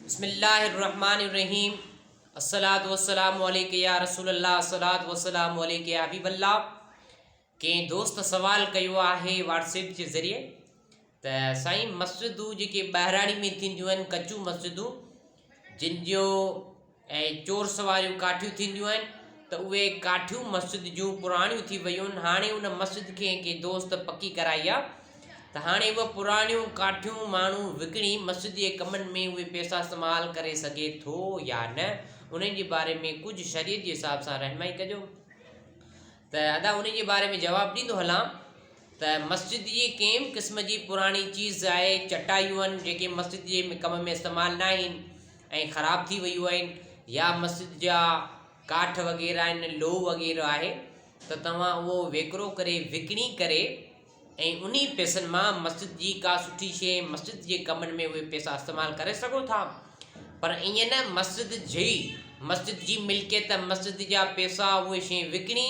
बिस्मिल्लाहिर्रहमानिर्रहीम। अस्सलातु वस्सलामु अलैका या रसूलल्लाह, अस्सलातु वस्सलामु अलैका या हबीबल्लाह। कंहिं दोस्त सवाल कयो आहे व्हाट्सएप जे ज़रिए त साईं मस्जिदूं जेके ॿाहिराणी में थींदियूं आहिनि, कचूं मस्जिदूं जिन जो ऐं चोर सवारियूं काठियूं थींदियूं आहिनि, त उहे काठियूं मस्जिद जूं पुराणियूं थी वियूं आहिनि। हाणे उन मस्जिद खे कंहिं दोस्त पकी कराई आहे, त हाणे उहे पुराणियूं काठियूं माण्हू विकिणी मस्जिद जे कमनि में उहे पैसा इस्तेमालु करे सघे थो या न, उन जे बारे में कुझु शरीयत जे हिसाब सां रहनुमाई कजो। त अदा उन जे बारे में जवाबु ॾींदो हलां त मस्जिद जी कंहिं बि क़िस्म जी पुराणी चीज़ आहे, चटाइयूं आहिनि जेके मस्जिद जे कम में इस्तेमालु न आहिनि ऐं ख़राबु थी वियूं आहिनि, या मस्जिद जा काठ वग़ैरह आहिनि, लोह वग़ैरह आहे, त तव्हां उहो वेकिरो करे विकिणी करे ऐं उन पैसनि मां मस्जिद जी का सुठी शइ मस्जिद जे कमनि में उहे पैसा इस्तेमालु करे सघो था। पर ईअं न, मस्जिद जी मिल्कियत, मस्जिद जा पैसा, उहे शइ विकिणी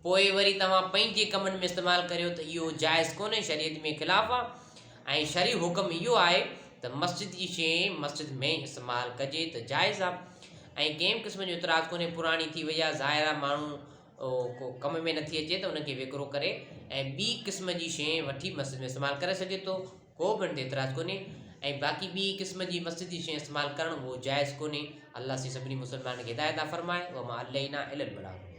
पोइ वरी तव्हां पंहिंजे कमनि में इस्तेमालु करियो, त इहो जाइज़ कोन्हे, शरीयत में ख़िलाफ़ु आहे। ऐं शरई हुकुम इहो आहे त मस्जिद जी शइ मस्जिद में इस्तेमालु कजे त जाइज़ आहे। ऐं कंहिं क़िस्म जो इतराज़ कोन्हे, पुराणी थी वई आहे, ज़ाहिर आहे माण्हू को कम में नथी अचे त उनखे विकिरो करे ऐं ॿी क़िस्म जी शइ वठी मस्जिद में इस्तेमालु करे सघे थो, को बि हिन ते इतराज़ कोन्हे। ऐं बाक़ी ॿी क़िस्म जी मस्जिद जी शइ इस्तेमालु करणु उहो जाइज़ कोन्हे। अल्लाह से सभिनी मुस्लमाननि खे हिदायत फरमाए। व मा अलैना इल्लल बलाग।